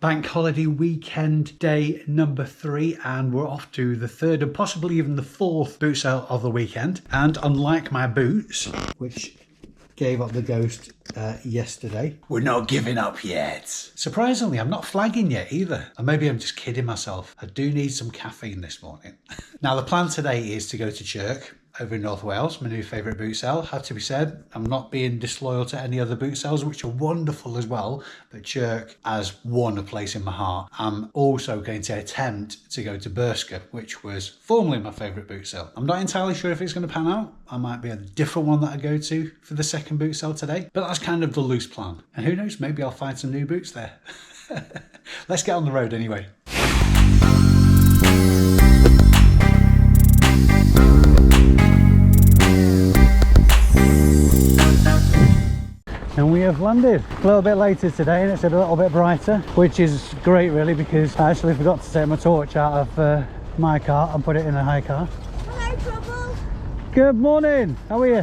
Bank holiday weekend day number 3, and we're off to the third and possibly even the fourth boot sale of the weekend. And unlike my boots, which gave up the ghost yesterday, we're not giving up yet. Surprisingly, I'm not flagging yet either. Or maybe I'm just kidding myself. I do need some caffeine this morning. Now, the plan today is to go to Chirk over in North Wales, my new favourite boot sale. Had to be said, I'm not being disloyal to any other boot sales, which are wonderful as well, but Chirk has won a place in my heart. I'm also going to attempt to go to Burscough, which was formerly my favourite boot sale. I'm not entirely sure if it's going to pan out. I might be a different one that I go to for the second boot sale today, but that's kind of the loose plan. And who knows, maybe I'll find some new boots there. Let's get on the road anyway. And we have landed a little bit later today, and it's a little bit brighter, which is great really, because I actually forgot to take my torch out of my car and put it in a high car. Hello, Trouble. Good morning. How are you?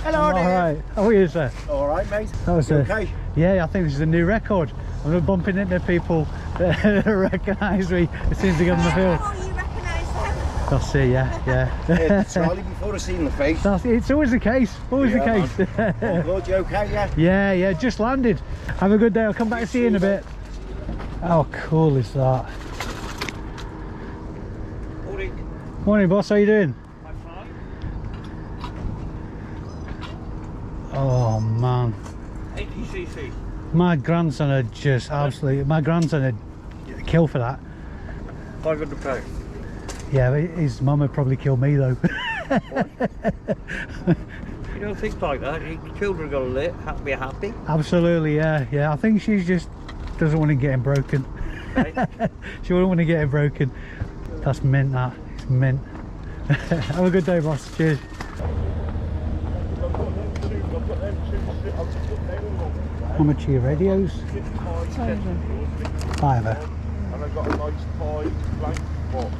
Hello, all right. How are you, sir? All right, mate. That was okay? Yeah, I think this is a new record. I'm bumping into people that recognise me as soon as they get on the field. Oh, you recognise them? I'll see, yeah. Charlie, before I seen the face. It's always the case, always the case. Oh, good, you okay, yeah? Yeah, just landed. Have a good day, I'll come back to see you in a bit. How cool is that? Morning. Morning, boss, how you doing? I'm fine. Oh, man. 80cc. My grandson had just absolutely, my grandson had killed for that. £500. Yeah, but his mum would probably kill me though. You don't think like that. Your children got to live, be happy. Absolutely, yeah. I think she just doesn't want to get him broken. Right. She wouldn't want to get him broken. That's mint, that. It's mint. Have a good day, boss. Cheers. How much are your radios? Fiver. And I've got a nice toy blank box.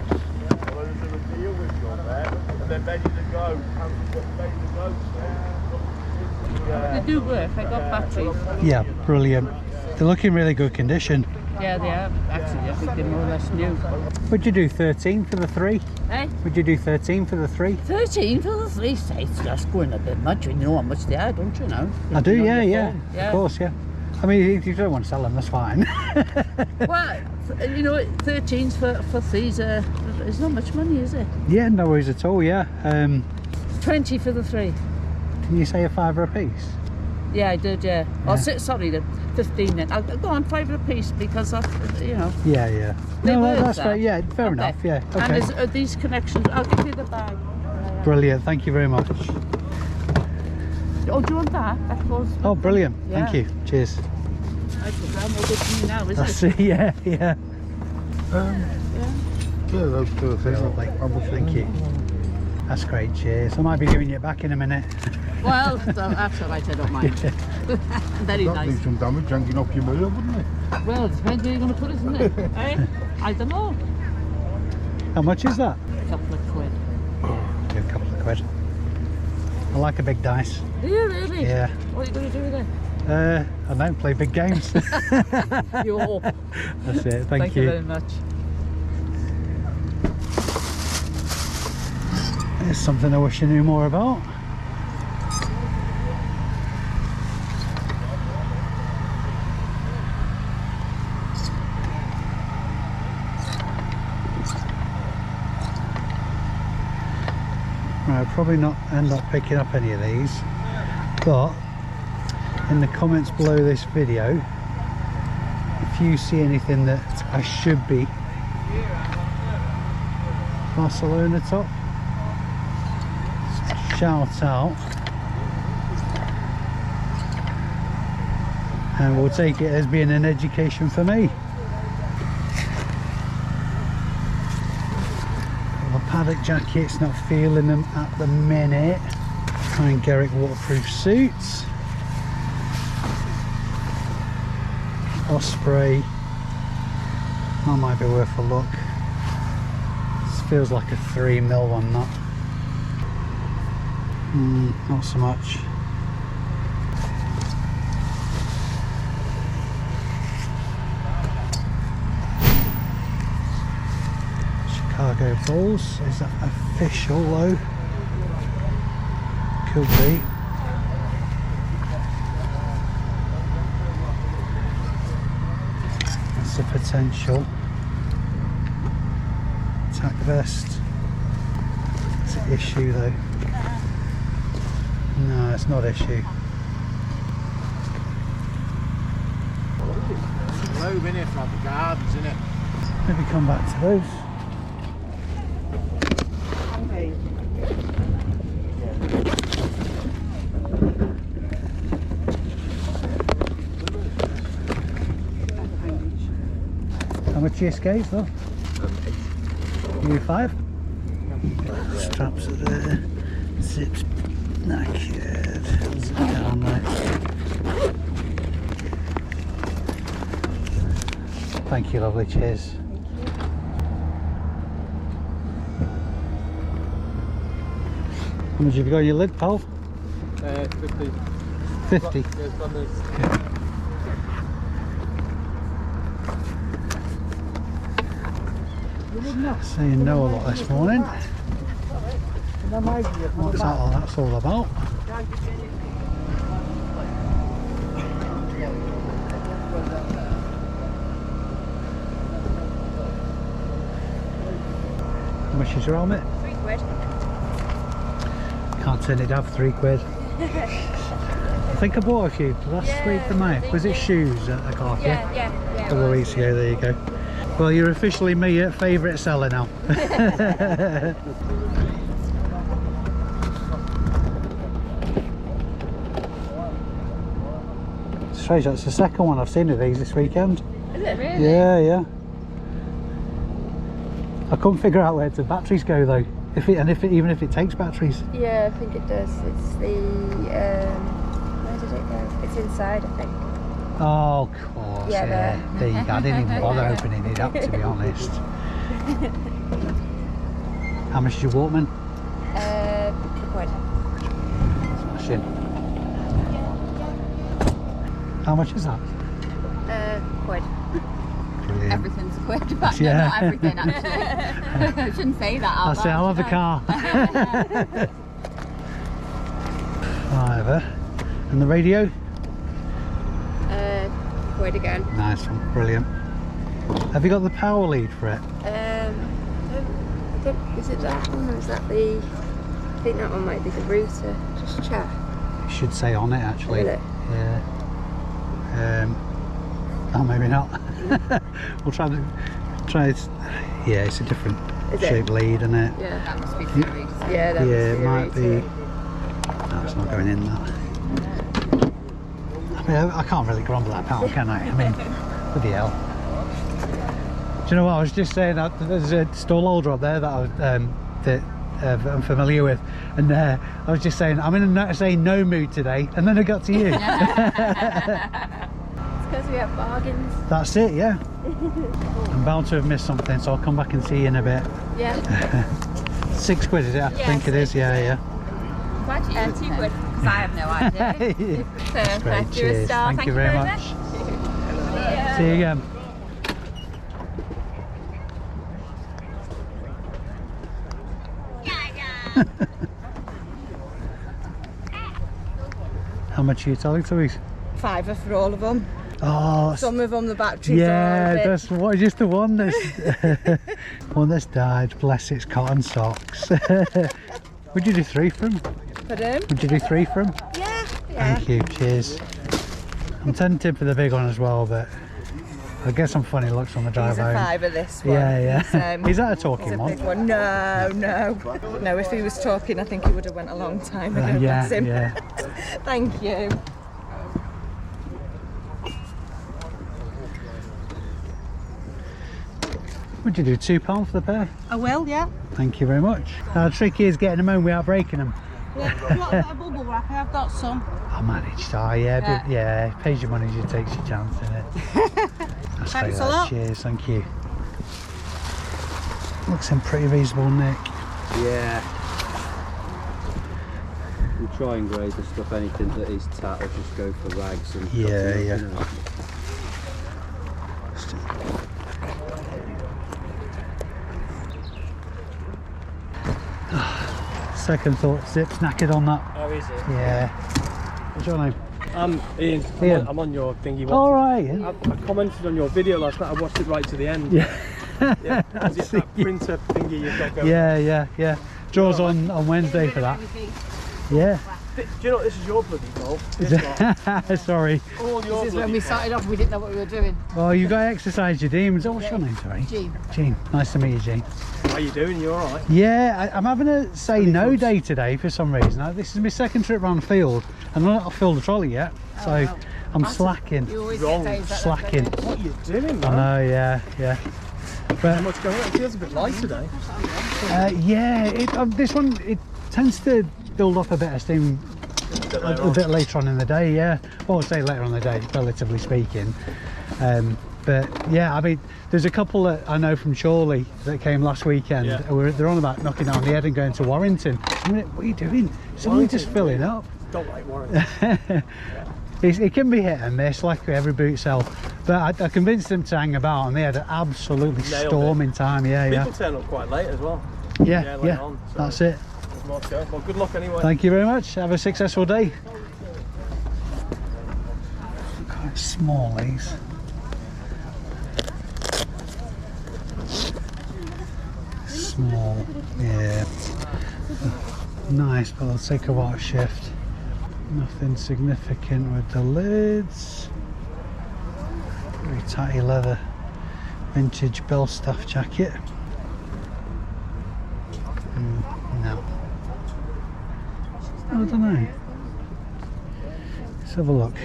I'm going to do a deal with you on there, and they're ready to go. They do work, I got batteries. Yeah, brilliant. They're looking really good condition. Yeah, they are. Actually, I think they're more or less new. Would you do 13 for the 3? Eh? Would you do 13 for the 3? 13 for the 3 states. That's going a bit much. You know how much they are, don't you know? I do, Yeah. Of course, yeah. I mean, if you don't want to sell them, that's fine. Well, you know, 13s for 3s, it's not much money, is it? Yeah, no worries at all, yeah. 20 for the 3. Can you say a £5 a piece? Yeah, I did, yeah. Oh, sorry, the 15 then. I'll go on £5 a piece because that's, you know. Yeah. They No, worth that's that. fair, yeah, fair enough, yeah. Okay. And these connections, I'll give you the bag. Brilliant, thank you very much. Oh, do you want that? That goes. Oh, brilliant, Yeah. thank you. Cheers. I think I'm all good to me now, is I it? see, yeah. Yeah, those two are things. Lovely, thank you. That's great, cheers. I might be giving you it back in a minute. Well, that's all right, I don't mind. Very That'd nice. do some damage, hanging off your mirror, wouldn't it? Well, it depends where you're going to put it, isn't it? Eh? I don't know. How much is that? A couple of quid. A couple of quid. I like a big dice. Do you really? Yeah. What are you going to do with it? I don't play big games. You hope. That's it, thank you you. very much. There's something I wish I knew more about. Right, I'll probably not end up picking up any of these, but in the comments below this video, if you see anything that I should be Barcelona top, shout out and we'll take it as being an education for me. The paddock jackets, not feeling them at the minute. Fine Garrick waterproof suits. Osprey, that might be worth a look. This feels like a 3mm one, that. Not so much. cargo balls. Is that official though? Could be. That's the potential. Tack vest. It's an issue though. No, it's not issue. Room in it from the gardens, innit? Maybe come back to those. How much are your skates though? U5? Straps are there. Zips knackered. Zip down there. Thank you, lovely. Cheers. How much have you got on your lid, pal? 50. 50? So you know a lot this morning. What's that's all about? How much is your helmet? £3. Can't turn it down for £3. I think I bought a few last week for mine. Was it shoes at the Keeffe? Yeah. A couple of weeks ago, there you go. Well, you're officially my favourite seller now. Strange, that's the second one I've seen of these this weekend. Is it really? Yeah. I couldn't figure out where the batteries go though. Even if it takes batteries. Yeah, I think it does. It's the where did it go? It's inside, I think. Oh, of course. Yeah, There you go. I didn't even bother opening it up, to be honest. How much is your Walkman? £1. Smashing. How much is that? £1. Brilliant. Everything's a quid, but Yeah. no, not everything actually. I shouldn't say that out I'll say I'll have the car. Fiver. And the radio? £1 again. Nice one, brilliant. Have you got the power lead for it? Is it that one or is that the? I think that one might be the router. Just check. It should say on it actually. Will it? Yeah. Oh, maybe not. We'll try it. Yeah, it's a different shaped lead, isn't it? Yeah. That must be theory. Yeah, that Yeah, it must might the be. router. No, it's not going in that. I mean, I can't really grumble at power, can I? I mean, bloody hell. Do you know what? I was just saying that there's a stall holder up there that I'm familiar with, and I was just saying I'm in a no mood today, and then I got to you. It's because we have bargains. That's it, yeah. I'm bound to have missed something, so I'll come back and see you in a bit. Yeah. £6 is it? I think it is. Yeah. Why'd you use £2? Because I have no idea. That's great. You're a Cheers. star. Thank you very much. See you again. How much are you telling to us? £5 for all of them. Oh, Some of them the batteries yeah, are a bit. that's what. Just the one that's one that's died. Bless its cotton socks. Would you do 3 for him? Pardon? Would you do 3 for him? Yeah. Thank you. Cheers. I'm tempted for the big one as well, but I guess I'm funny looks on the drive He's a home. £5 this one. Yeah. He's, Is that a he's talking a one? big one. No. No, if he was talking, I think he would have went a long time ago. Yeah, bless him. yeah. Thank you. Would you do £2 for the pair? I will, yeah. Thank you very much. Now the trick is getting them home without breaking them. Yeah, what about a bubble wrap? I've got some. I managed. Oh yeah, yeah. Pays your money as you takes your chance in it. Thanks a lot. Cheers, thank you. Looks in pretty reasonable nick. Yeah. We try and grade the stuff, anything that is tat, or just go for rags and Yeah. you know. Second thought, Zip's knackered on that. Oh, is it? Yeah. What's your name? I'm Ian. Ian. I'm on your thingy. All right. I commented on your video last night. I watched it right to the end. Yeah. Yeah. Is it that printer thingy you've got going? Yeah. Draws on Wednesday for that. Yeah. Do you know what? This is your bloody goal. Sorry. All your This is when we started off, we didn't know what we were doing. Well, you got to exercise your demons. Oh, what's your name, sorry? Jean. Jean. Nice to meet you, Jean. How you doing? You all right? Yeah, I'm having a say no day today for some reason. This is my second trip around the field, and I've not filled the trolley yet, so I'm slacking. You always Wrong. get days like Slacking. that, What are you doing, man? I know, yeah. But How much going on? It feels a bit light today. this one it tends to build up a bit of steam a bit later on in the day. Yeah, well, I'd say later on in the day, relatively speaking. But yeah, I mean, there's a couple that I know from Chorley that came last weekend. Yeah. They're on about knocking down the head and going to Warrington. I mean, what are you doing? It's only just filling up. Don't like Warren. It can be hit and miss like every boot sell, but I convinced them to hang about and they had an absolutely Nailed storming time. People turn up quite late as well. Yeah, later on, so that's it. there's more to go. Well, good luck anyway. Thank you very much. Have a successful day. Quite small these. Small, yeah. Nice, but I'll take a water shift. Nothing significant with the lids. Very tighty leather vintage Burscough jacket. No. I don't know. Let's have a look.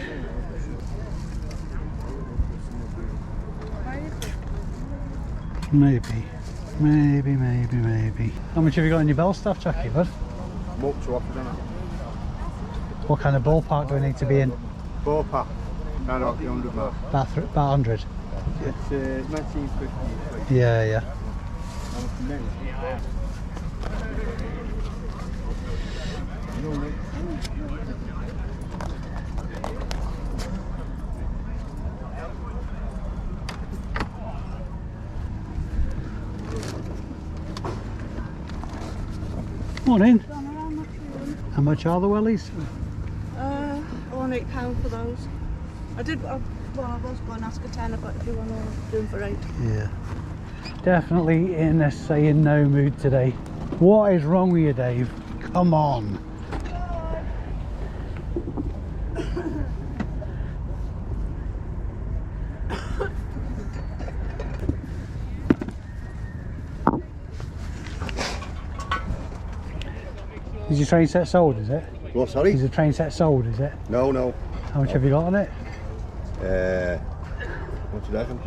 Maybe. How much have you got in your Burscough jacket, bud? What to offer them? What kind of ballpark do we need to be in? Ballpark. Around about the 100 mark. About 100? It's 1950. Yeah. Morning. How much are the wellies? On £8 for those. I did. I was going to ask a tenner, but if you want to do them for 8. Yeah. Definitely in a saying no mood today. What is wrong with you, Dave? Come on. Is your train set sold, is it? What, sorry? Is the train set sold, is it? No. How much have you got on it? What do you reckon?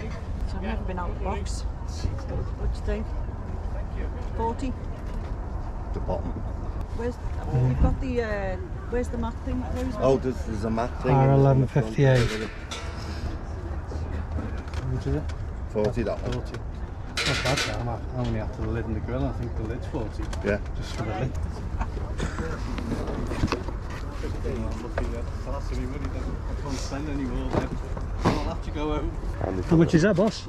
So I've never been out of the box. What do you think? 40? The bottom. Where's you've got the where's the mat thing that goes? Oh, there's a mat thing. R1158. How much is it? 40, that one. 40. Not bad, though. I'm only after the lid and the grill. I think the lid's 40. Yeah. Just for the lid. I'm looking at the last of my money. I can't spend any more there. I'll have to go home. How much is that, boss?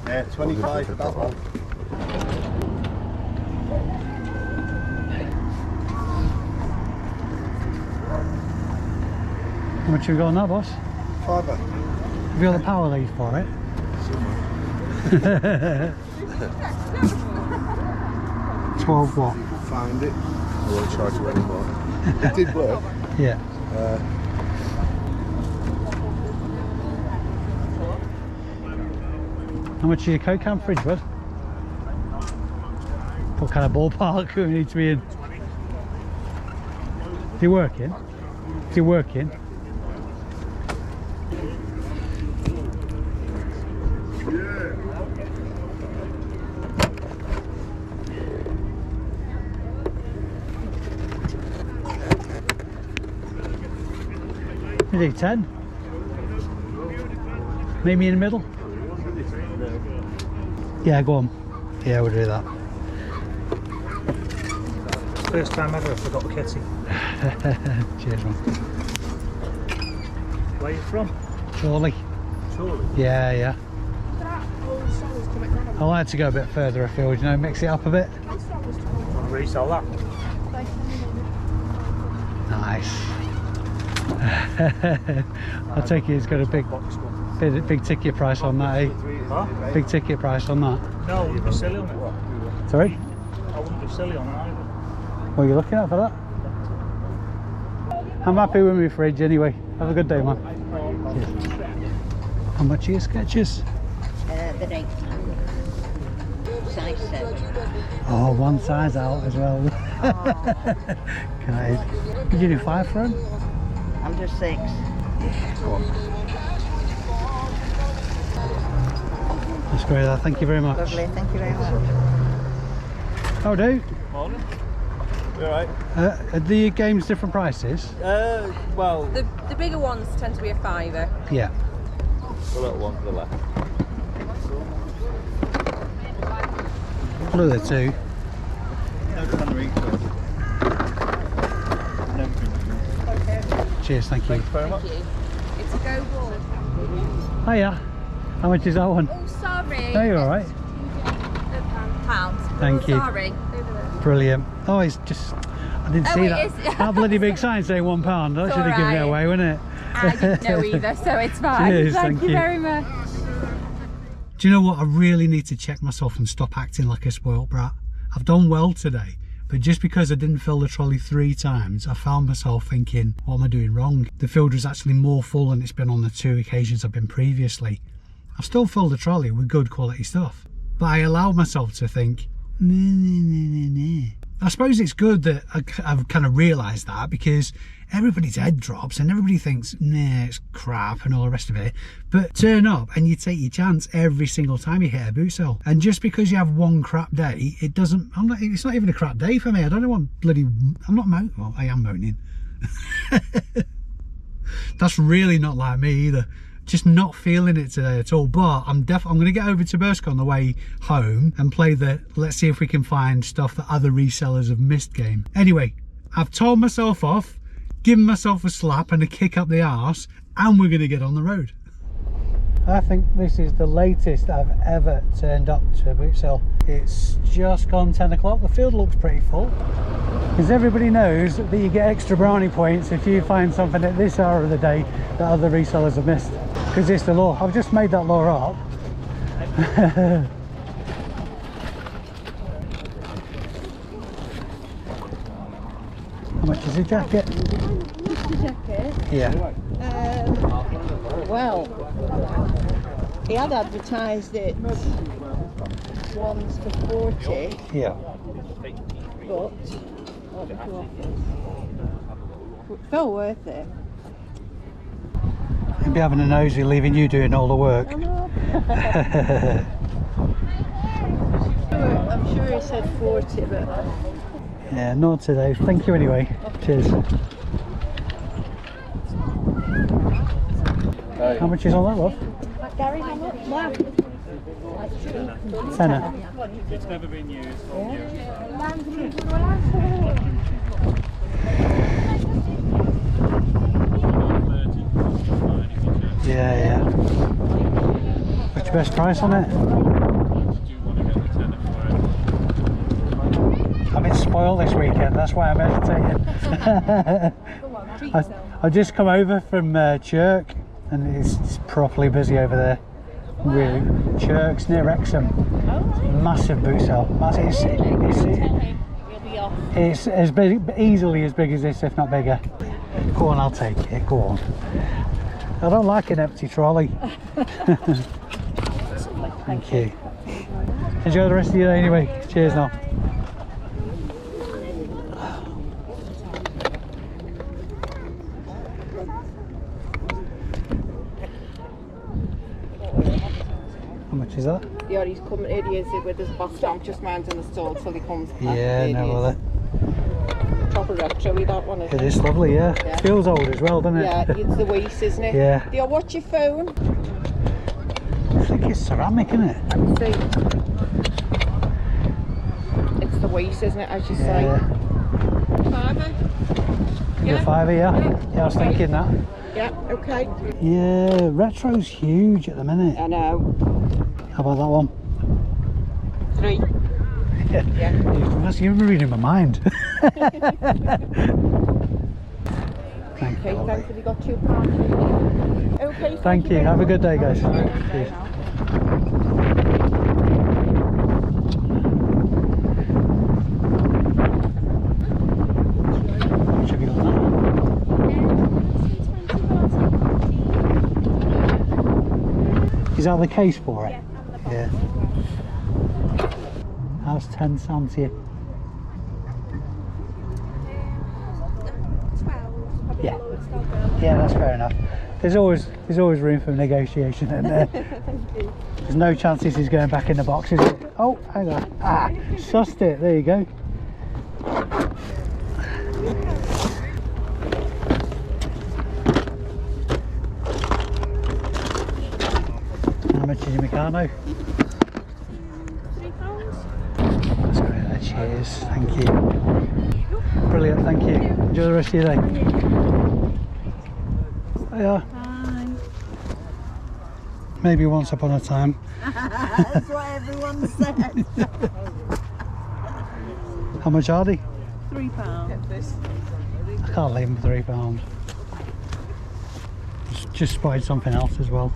25 for that one. How much have you got on that, boss? Fiver. Have you got the power lead for it? 12 what? Find it. I won't charge you anymore. It did work. Yeah. How much is your Coke can fridge, bud? What kind of ballpark do we need to be in? Is it working? Is it working? You do 10? Maybe in the middle? Yeah, go on. Yeah, we'll do that. First time ever I forgot the kitty. Cheers, man. Where are you from? Chorley. Surely. Yeah. I like to go a bit further afield, you know, mix it up a bit. Not really. resell that. Nice. I take it it's got a big ticket price on that, eh? Huh? Big ticket price on that. No, I wouldn't be silly on it. Sorry? I wouldn't be silly on it either. What are you looking at for that? I'm happy with my fridge anyway. Have a good day, man. Cheers. How much are your sketches? The right size 7. Oh, one size out as well. Okay. Did you do 5 for him? Under 6. That's great. Thank you very much. Lovely, thank you very much. How do? Morning. You alright? Are the games different prices? Well, The bigger ones tend to be a £5. Yeah. the little one to the left. What are the two? Cheers, thank you. Very much. It's a go ball. Hiya. How much is that one? Oh, sorry. No, you're alright. Pounds. Thank you. Sorry. Brilliant. Oh, it's just... I didn't see it that. is. That bloody big sign saying £1. That It's should have given it alright. away, wouldn't it? I didn't know either, so it's fine. Cheers, thank thank you you. very much. Do you know what? I really need to check myself and stop acting like a spoilt brat. I've done well today, but just because I didn't fill the trolley 3 times, I found myself thinking, what am I doing wrong? The field was actually more full than it's been on the 2 occasions I've been previously. I've still filled the trolley with good quality stuff, but I allowed myself to think, nah. I suppose it's good that I've kind of realised that, because everybody's head drops and everybody thinks, nah, it's crap and all the rest of it. But turn up and you take your chance every single time you hit a boot sale. And just because you have one crap day, it doesn't, it's not even a crap day for me. I don't know what I'm not moaning. Well, I am moaning. That's really not like me either. Just not feeling it today at all. But I'm going to get over to Burscough on the way home and play the let's see if we can find stuff that other resellers have missed game. Anyway, I've told myself off, given myself a slap and a kick up the arse, and we're going to get on the road. I think this is the latest I've ever turned up to a boot sale. It's just gone 10 o'clock. The field looks pretty full, because everybody knows that you get extra brownie points if you find something at this hour of the day that other resellers have missed, because it's the law. I've just made that law up. How much is a jacket? Jacket. Yeah. Well, he had advertised it once for 40, Yeah. but still worth it. He'll be having a nosy, leaving you doing all the work. I know. I'm sure he said 40, but Yeah, not today. Thank you anyway. Cheers. How much is on that, love? Gary, how much? Wow. Tenner. It's never been used. Yeah. What's your best price on it? Do you want to get the tenner for it? I've been spoiled this weekend, that's why I'm hesitating. I've just come over from Chirk, and it's properly busy over there. Really, Chirk's near Wrexham. Massive boot sale. It's as big, easily as big as this, if not bigger. Go on, I'll take it. Go on. I don't like an empty trolley. Thank you. Enjoy the rest of your day anyway. Cheers now. How much is that? Yeah, he's coming. Here he is with his bus down, just minding the stall till he comes back. Yeah, Here no he is. bother. Proper retro, that one, isn't It is lovely, yeah. Yeah. Feels old as well, doesn't it? Yeah, it's the waist, isn't it? Yeah. Do you watch your phone? I think it's ceramic, isn't it? Let me see. It's the waist, isn't it, as you say? Yeah. Fiver? Yeah, £5, yeah. Yeah, I was thinking that. Yeah, okay. Yeah, retro's huge at the minute. I know. How about that one? 3. Yeah. You're reading my mind. Thank you. Thanks, have you got £2? Okay, Thank you. Have a good day, guys. Cheers. Which have you got now? Is that the case for it? Yeah. How's 10 sound to you? 12. Yeah. Yeah, that's fair enough. There's always room for negotiation in there. There's no chance this is going back in the box, is it? Oh, hang on. Ah, sussed it. There you go. How much is your Meccano? £3. That's great. Cheers. Thank you. Brilliant. Thank you. Enjoy the rest of your day. Yeah. Maybe once upon a time. That's what everyone said. How much are they? £3. I can't leave them for £3. Just spotted something else as well.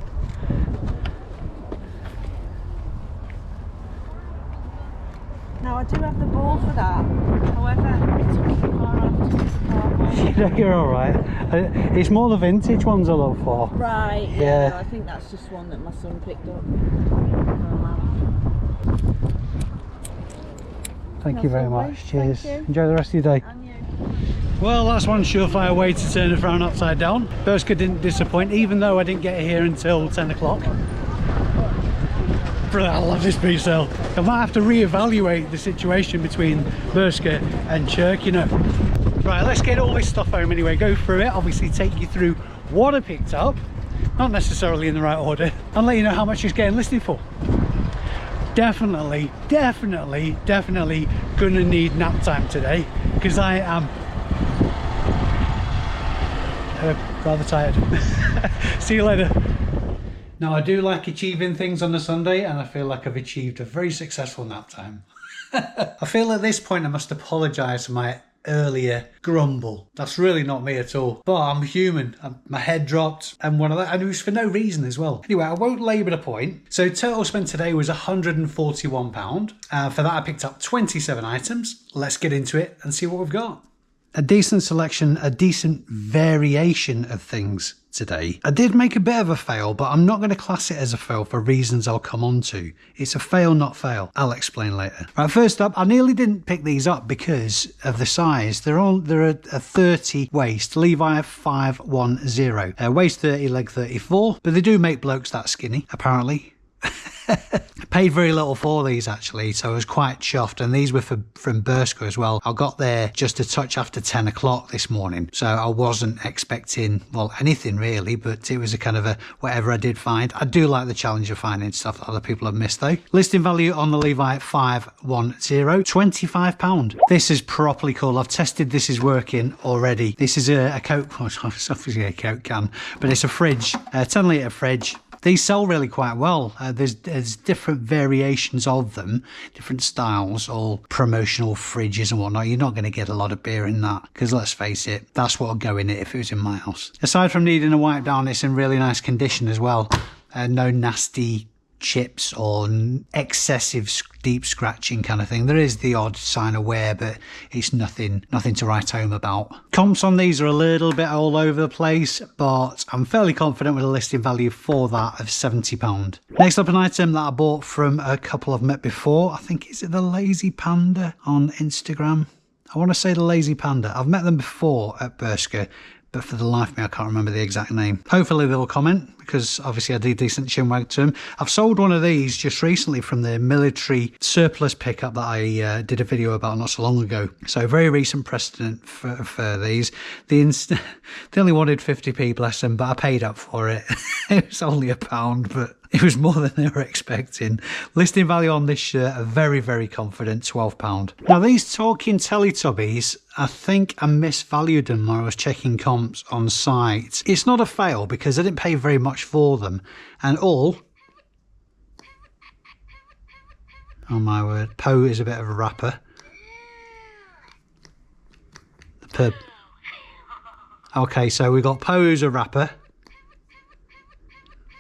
Now I do have the ball for that. However, it's a bit far off to the car. You know, you're alright. It's more the vintage ones I look for. Right, Yeah. yeah. I think that's just one that my son picked up. Thank you very lovely. much. Cheers. Thank you. Enjoy the rest of your day. And you. Well, that's one surefire way to turn a frown upside down. Burscough didn't disappoint, even though I didn't get here until 10 o'clock. Brilliant, I love this boot sale. I might have to reevaluate the situation between Burscough and Chirk, you know. Right, let's get all this stuff home anyway, go through it, obviously take you through what I picked up, not necessarily in the right order, and let you know how much it's getting listed for. Definitely gonna need nap time today, because I am rather tired. See you later. Now, I do like achieving things on a Sunday, and I feel like I've achieved a very successful nap time. I feel at this point I must apologise for my earlier grumble. That's really not me at all, but I'm human. My head dropped and one of that, and it was for no reason as well. Anyway, I won't labour the point. So total spend today was £141. For that I picked up 27 items. Let's get into it and see what we've got. A decent selection, a decent variation of things today. I did make a bit of a fail, but I'm not going to class it as a fail for reasons I'll come on to. It's a fail, not fail. I'll explain later. Right, first up, I nearly didn't pick these up because of the size. They're a 30 waist, Levi 510. Waist 30, leg 34, but they do make blokes that skinny, apparently. Paid very little for these actually, so I was quite chuffed, and these were from Burscough as well. I got there just a touch after 10 o'clock this morning, so I wasn't expecting, well, anything really, but it was a kind of a whatever I did find. I do like the challenge of finding stuff that other people have missed though. Listing value on the Levi 510, £25. This is properly cool. I've tested this is working already. This is a Coke, well, it's obviously a Coke can, but it's a fridge, a 10 litre fridge. These sell really quite well. There's different variations of them, different styles, all promotional fridges and whatnot. You're not going to get a lot of beer in that, because let's face it, that's what would go in it if it was in my house. Aside from needing a wipe down, it's in really nice condition as well. No nasty chips or excessive deep scratching kind of thing. There is the odd sign of wear, but it's nothing to write home about. Comps on these are a little bit all over the place, but I'm fairly confident with a listing value for that of £70. Next up, an item that I bought from a couple I've met before. I think, is it the Lazy Panda on Instagram? I want to say the Lazy Panda. I've met them before at Burscough, but for the life of me I can't remember the exact name. Hopefully they'll comment, because obviously I did decent chinwag to them. I've sold one of these just recently from the military surplus pickup that I did a video about not so long ago. So very recent precedent for these. They only wanted 50p, bless them, but I paid up for it. It was only £1, but it was more than they were expecting. Listing value on this shirt, a very, very confident £12. Now these talking Teletubbies, I think I misvalued them when I was checking comps on site. It's not a fail because I didn't pay very much for them, and all Oh my word. Poe is a bit of a rapper. Okay, so we got Poe who's a rapper.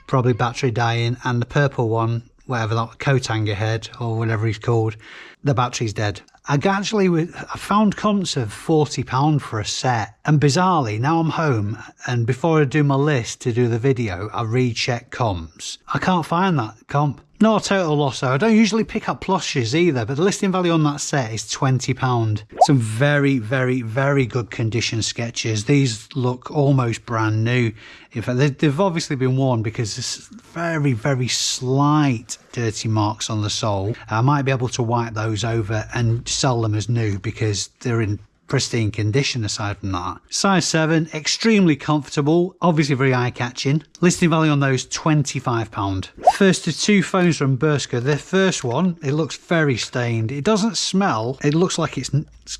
Probably battery dying, and the purple one, whatever that, coat hanger head or whatever he's called, the battery's dead. I found comps of £40 for a set, and bizarrely now I'm home and before I do my list to do the video I recheck comps. I can't find that comp. Not a total loss though. I don't usually pick up plushes either, but the listing value on that set is £20. Some very, very, very good condition sketches. These look almost brand new. In fact, they've obviously been worn because there's very, very slight dirty marks on the sole. I might be able to wipe those over and sell them as new because they're in pristine condition aside from that. Size 7, extremely comfortable, obviously very eye-catching. Listing value on those £25. First of 2 phones from Burscough. The first one, it looks very stained. It doesn't smell, it looks like it's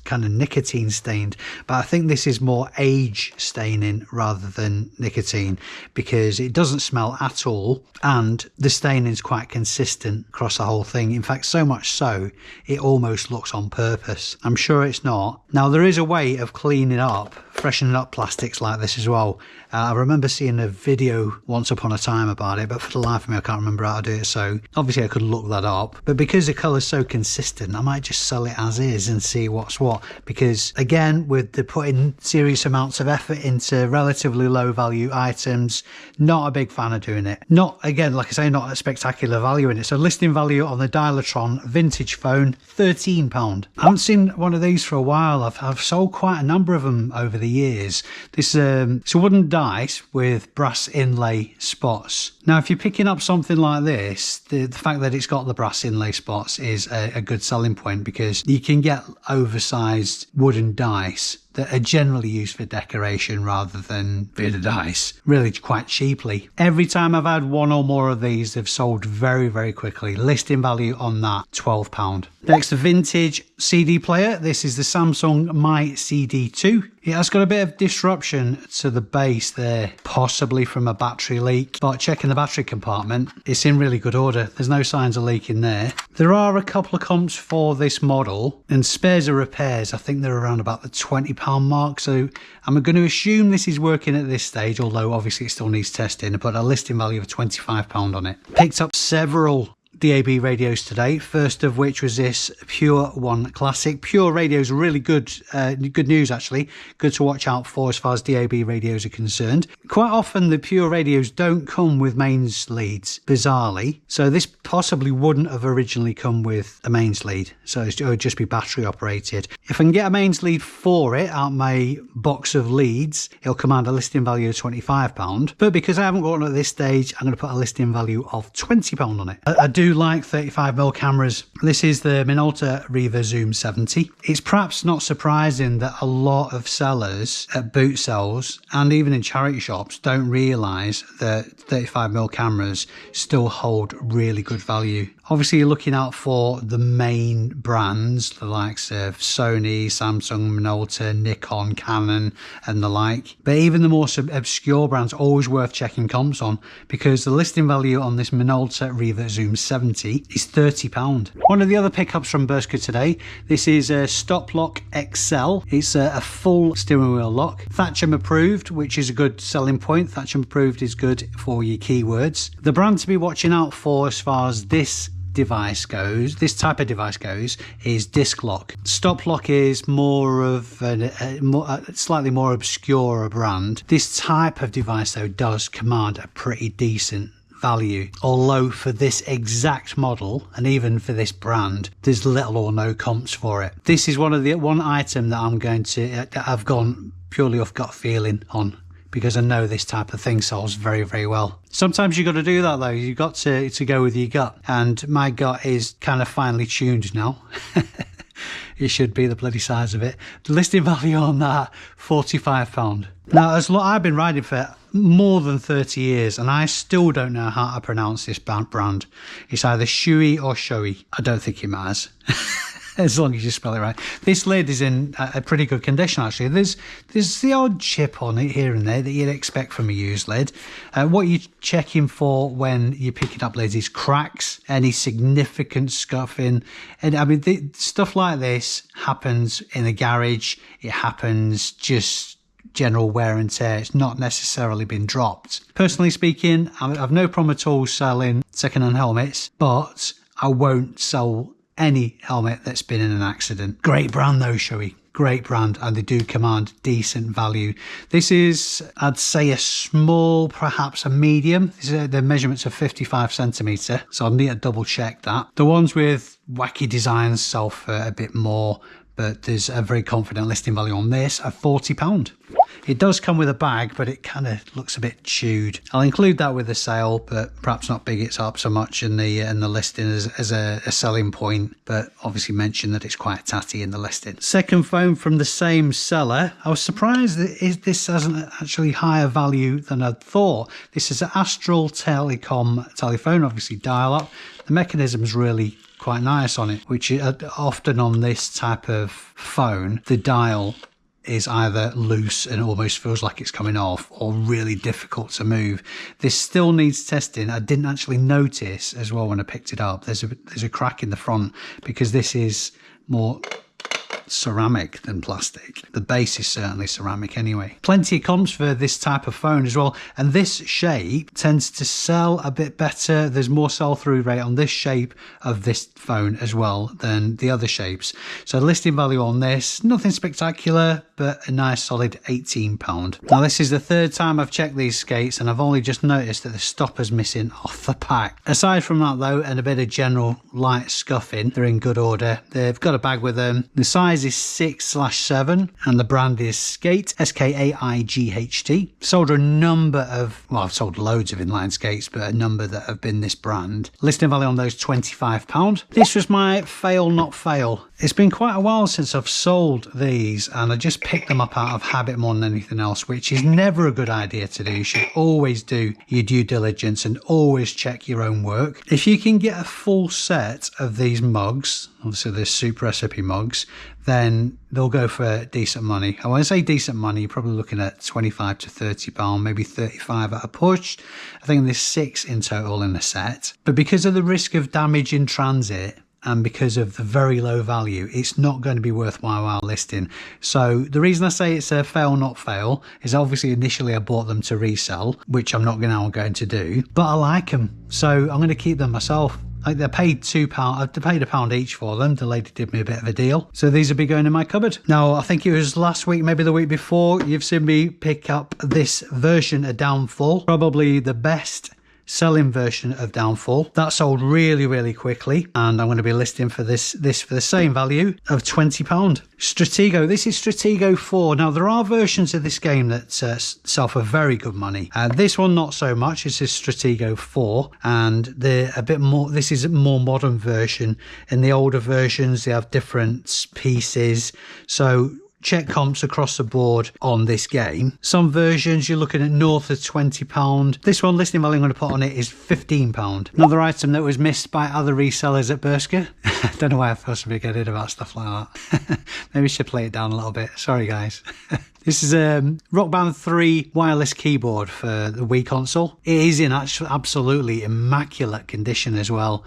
kind of nicotine stained, but I think this is more age staining rather than nicotine because it doesn't smell at all and the staining is quite consistent across the whole thing. In fact, so much so it almost looks on purpose. I'm sure it's not. Now there is a way of cleaning up, freshening up plastics like this as well. I remember seeing a video once upon a time about it, but for the life of me I can't remember how to do it, so obviously I could look that up. But because the colour's so consistent, I might just sell it as is and see what's what, because again, with the putting serious amounts of effort into relatively low value items, not a big fan of doing it. Not, again, like I say, not a spectacular value in it. So listing value on the Dialatron vintage phone, £13. I haven't seen one of these for a while. I've sold quite a number of them over the years. This it's a wooden dice with brass inlay spots. Now if you're picking up something like this, the fact that it's got the brass inlay spots is a good selling point because you can get oversized wooden dice that are generally used for decoration rather than bit of dice, really quite cheaply. Every time I've had one or more of these, they've sold very, very quickly. Listing value on that, £12. Next, a vintage CD player. This is the Samsung My CD2. It has got a bit of disruption to the base there, possibly from a battery leak, but checking the battery compartment, it's in really good order. There's no signs of leaking there. There are a couple of comps for this model, and spares or repairs, I think they're around about the £20 mark, so I'm going to assume this is working at this stage, although obviously it still needs testing. I put a listing value of £25 on it. Picked up several DAB radios today, first of which was this Pure One Classic. Pure radios are really good news actually, good to watch out for as far as DAB radios are concerned. Quite often the Pure radios don't come with mains leads, bizarrely, so this possibly wouldn't have originally come with a mains lead, so it would just be battery operated. If I can get a mains lead for it out of my box of leads, it'll command a listing value of £25, but because I haven't got one at this stage, I'm going to put a listing value of £20 on it. I do like 35mm cameras. This is the Minolta Riva Zoom 70. It's perhaps not surprising that a lot of sellers at boot sales and even in charity shops don't realise that 35mm cameras still hold really good value. Obviously you're looking out for the main brands, the likes of Sony, Samsung, Minolta, Nikon, Canon and the like. But even the more obscure brands are always worth checking comps on because the listing value on this Minolta Riva Zoom 70 is £30. One of the other pickups from Burscough today, this is a Stop Lock XL. It's a full steering wheel lock. Thatcham approved, which is a good selling point. Thatcham approved is good for your keywords. The brand to be watching out for as far as this type of device goes, is Disc Lock. Stop Lock is more of a slightly more obscure brand. This type of device though does command a pretty decent value, although for this exact model and even for this brand there's little or no comps for it. This is one item that I've gone purely off gut feeling on, because I know this type of thing sells very, very well. Sometimes you've got to do that though. You've got to go with your gut. And my gut is kind of finely tuned now. It should be the bloody size of it. The listing value on that, £45. Now, I've been riding for more than 30 years and I still don't know how to pronounce this brand. It's either Shui or Shoei. I don't think it matters. as long as you spell it right. This lid is in a pretty good condition, actually. There's the odd chip on it here and there that you'd expect from a used lid. What you're checking for when you're picking up lids is cracks, any significant scuffing. And I mean, stuff like this happens in a garage. It happens just general wear and tear. It's not necessarily been dropped. Personally speaking, I've no problem at all selling second-hand helmets, but I won't sell any helmet that's been in an accident. Great brand though, Shoei. Great brand, and they do command decent value. This is, I'd say, a small, perhaps a medium. The measurements are 55 centimetre, so I'll need to double check that. The ones with wacky designs sell for a bit more, but there's a very confident listing value on this of £40. It does come with a bag, but it kind of looks a bit chewed. I'll include that with the sale, but perhaps not big it up so much in the listing as a selling point, but obviously mention that it's quite tatty in the listing. Second phone from the same seller. I was surprised that this hasn't actually higher value than I'd thought. This is an Astral Telecom telephone, obviously dial-up. The mechanism's really quite nice on it, which often on this type of phone, the dial is either loose and almost feels like it's coming off, or really difficult to move. This still needs testing. I didn't actually notice as well when I picked it up. There's a crack in the front because this is more ceramic than plastic. The base is certainly ceramic anyway. Plenty of comps for this type of phone as well, and this shape tends to sell a bit better. There's more sell-through rate on this shape of this phone as well than the other shapes. So listing value on this, nothing spectacular, but a nice solid £18. Now this is the third time I've checked these skates, and I've only just noticed that the stopper's missing off the pack. Aside from that though, and a bit of general light scuffing, they're in good order. They've got a bag with them. The size is 6/7 and the brand is Skate, SKAIGHT. Sold a number of, well, I've sold loads of inline skates, but a number that have been this brand. Listing value on those £25. This was my fail not fail. It's been quite a while since I've sold these, and I just picked them up out of habit more than anything else, which is never a good idea to do. You should always do your due diligence and always check your own work. If you can get a full set of these mugs, obviously the soup recipe mugs, then they'll go for decent money. And when I say decent money, you're probably looking at £25 to £30, maybe 35 at a push. I think there's 6 in total in the set. But because of the risk of damage in transit, and because of the very low value, it's not going to be worthwhile listing. So the reason I say it's a fail not fail is obviously initially I bought them to resell, which I'm not now going to do, but I like them, so I'm going to keep them myself. Like, they paid £2. I paid £1 each for them. The lady did me a bit of a deal. So these will be going in my cupboard. Now, I think it was last week, maybe the week before, you've seen me pick up this version of Downfall. Probably the best selling version of Downfall. That sold really, really quickly, and I'm going to be listing for this for the same value of £20. Stratego. This is Stratego 4. Now, there are versions of this game that sell for very good money. This one, not so much. This is Stratego 4, and they're a bit more. This is a more modern version. In the older versions, they have different pieces. So check comps across the board on this game. Some versions you're looking at north of £20. This one, listing value I'm going to put on it is £15. Another item that was missed by other resellers at Burscough. I don't know why I feel so big headed about stuff like that. Maybe I should play it down a little bit. Sorry guys. This is a Rock Band 3 wireless keyboard for the Wii console. It is in absolutely immaculate condition as well.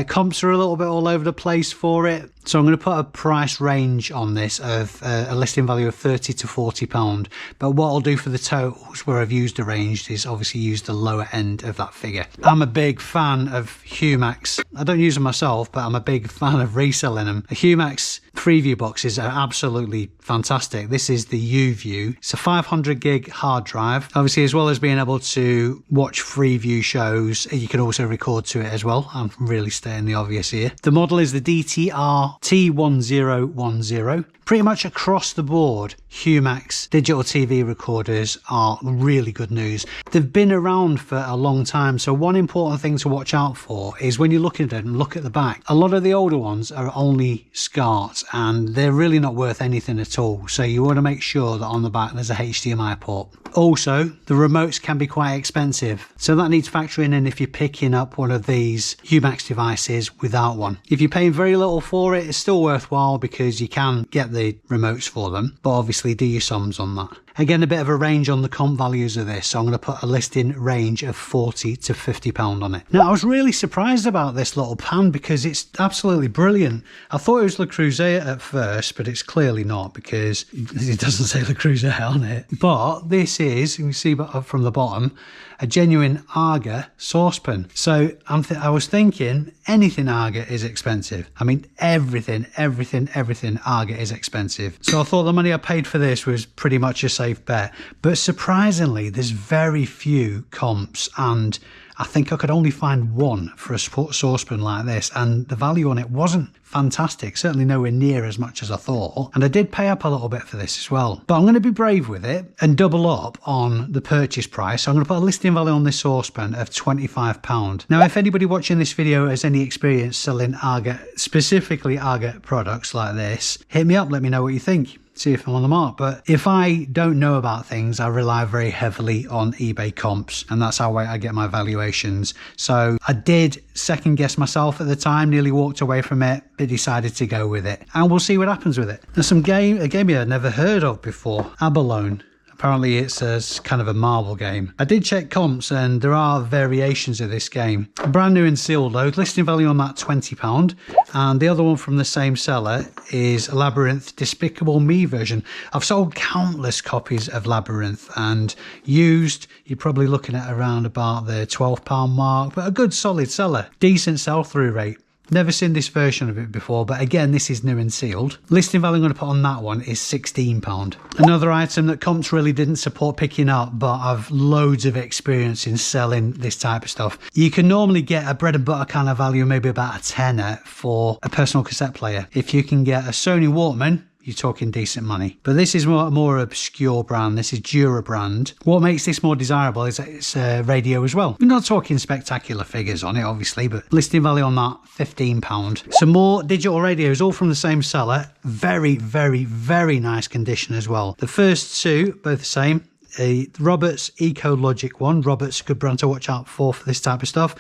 Comps are a little bit all over the place for it. So I'm going to put a price range on this of a listing value of £30 to £40. But what I'll do for the totals where I've used a range is obviously use the lower end of that figure. I'm a big fan of Humax. I don't use them myself, but I'm a big fan of reselling them. The Humax preview boxes are absolutely fantastic. This is the U-View. It's a 500 gig hard drive. Obviously, as well as being able to watch Freeview shows, you can also record to it as well. I'm really stating the obvious here. The model is the DTR T1010. Pretty much across the board, Humax digital TV recorders are really good news. They've been around for a long time, so one important thing to watch out for is when you look at them, look at the back. A lot of the older ones are only SCART and they're really not worth anything at all, so you want to make sure that on the back there's a HDMI port. Also, the remotes can be quite expensive, so that needs factoring in if you're picking up one of these Humax devices without one. If you're paying very little for it, it's still worthwhile because you can get the remotes for them, but obviously do your sums on that. Again, a bit of a range on the comp values of this, so I'm going to put a listing range of £40 to £50 on it. Now, I was really surprised about this little pan because it's absolutely brilliant. I thought it was Le Creuset at first, but it's clearly not because it doesn't say Le Creuset on it. But this is, you can see from the bottom, a genuine Aga saucepan. So I was thinking anything Aga is expensive. I mean, everything Aga is expensive. So I thought the money I paid for this was pretty much a safe bet. But surprisingly, there's very few comps, and I think I could only find one for a saucepan like this, and the value on it wasn't fantastic, certainly nowhere near as much as I thought. And I did pay up a little bit for this as well, but I'm going to be brave with it and double up on the purchase price. So I'm going to put a listing value on this saucepan of £25. Now, if anybody watching this video has any experience selling Aga, specifically Aga products like this, hit me up, let me know what you think. See if I'm on the mark. But if I don't know about things, I rely very heavily on eBay comps, and that's how I get my valuations. So I did second guess myself at the time, nearly walked away from it, but decided to go with it, and we'll see what happens with it. There's a game I'd never heard of before, Abalone. Apparently it's a kind of a marble game. I did check comps and there are variations of this game. Brand new and sealed though, listing value on that £20. And the other one from the same seller is Labyrinth Despicable Me version. I've sold countless copies of Labyrinth, and used, you're probably looking at around about the £12 mark, but a good solid seller. Decent sell-through rate. Never seen this version of it before, but again, this is new and sealed. Listing value I'm going to put on that one is £16. Another item that comps really didn't support picking up, but I've loads of experience in selling this type of stuff. You can normally get a bread and butter kind of value, maybe about a tenner for a personal cassette player. If you can get a Sony Walkman, you're talking decent money. But this is a more obscure brand. This is Dura brand. What makes this more desirable is that it's radio as well. We're not talking spectacular figures on it, obviously, but listing value on that, £15. Some more digital radios, all from the same seller. Very, very, very nice condition as well. The first two, both the same. A Roberts Ecologic one. Roberts, good brand to watch out for this type of stuff.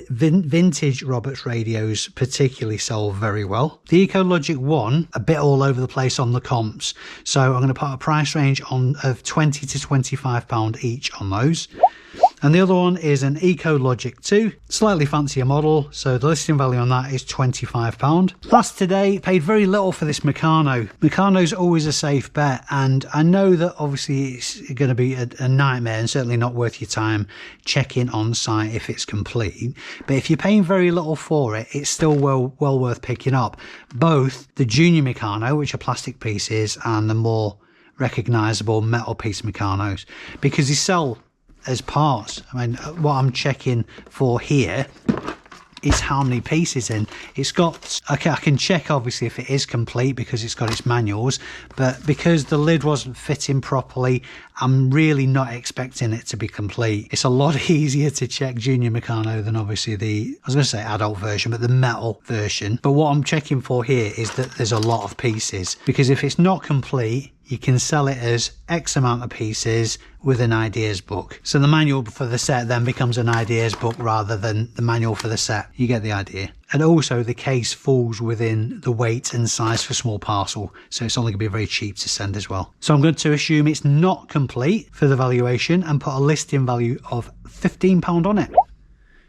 Vintage Roberts radios particularly sell very well. The Ecologic one, a bit all over the place on the comps, so I'm going to put a price range on of £20 to £25 each on those. And the other one is an Ecologic 2, slightly fancier model, so the listing value on that is £25. Last today, paid very little for this Meccano. Meccano's always a safe bet, and I know that obviously it's going to be a nightmare and certainly not worth your time checking on site if it's complete. But if you're paying very little for it, it's still well worth picking up. Both the Junior Meccano, which are plastic pieces, and the more recognisable metal piece Meccanos, because they sell as parts. I mean, what I'm checking for here is how many pieces in. It's got, I can check obviously if it is complete because it's got its manuals, but because the lid wasn't fitting properly, I'm really not expecting it to be complete. It's a lot easier to check Junior Meccano than obviously the, I was going to say adult version, but the metal version. But what I'm checking for here is that there's a lot of pieces, because if it's not complete, you can sell it as X amount of pieces with an ideas book. So the manual for the set then becomes an ideas book rather than the manual for the set. You get the idea. And also the case falls within the weight and size for small parcel, so it's only going to be very cheap to send as well. So I'm going to assume it's not complete for the valuation and put a listing value of £15 on it.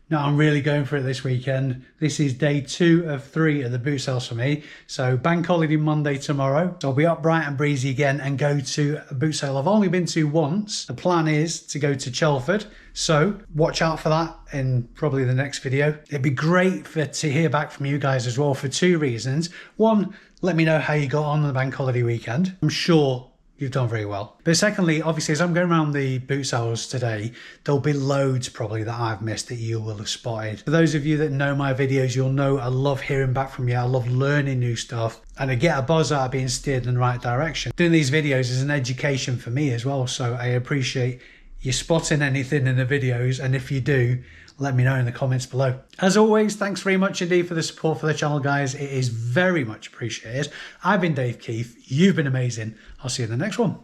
Now I'm really going for it this weekend. This is day 2 of 3 of the boot sales for me. So bank holiday Monday tomorrow. So I'll be up bright and breezy again and go to a boot sale I've only been to once. The plan is to go to Chelford. So watch out for that in probably the next video. It'd be great to hear back from you guys as well for 2 reasons. One, let me know how you got on the bank holiday weekend. I'm sure You've done very well. But secondly, obviously, as I'm going around the boot sales today, there'll be loads probably that I've missed that you will have spotted. For those of you that know my videos, you'll know I love hearing back from you. I love learning new stuff, and I get a buzz out of being steered in the right direction. Doing these videos is an education for me as well, so I appreciate you spotting anything in the videos, and if you do, let me know in the comments below. As always, thanks very much indeed for the support for the channel, guys. It is very much appreciated. I've been Dave Keefe. You've been amazing. I'll see you in the next one.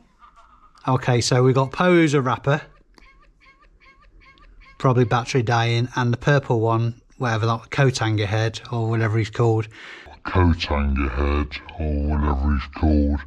Okay, so we've got Poe's a wrapper, probably battery dying, and the purple one, whatever that, coat hanger head or whatever he's called. Coat hanger head or whatever he's called.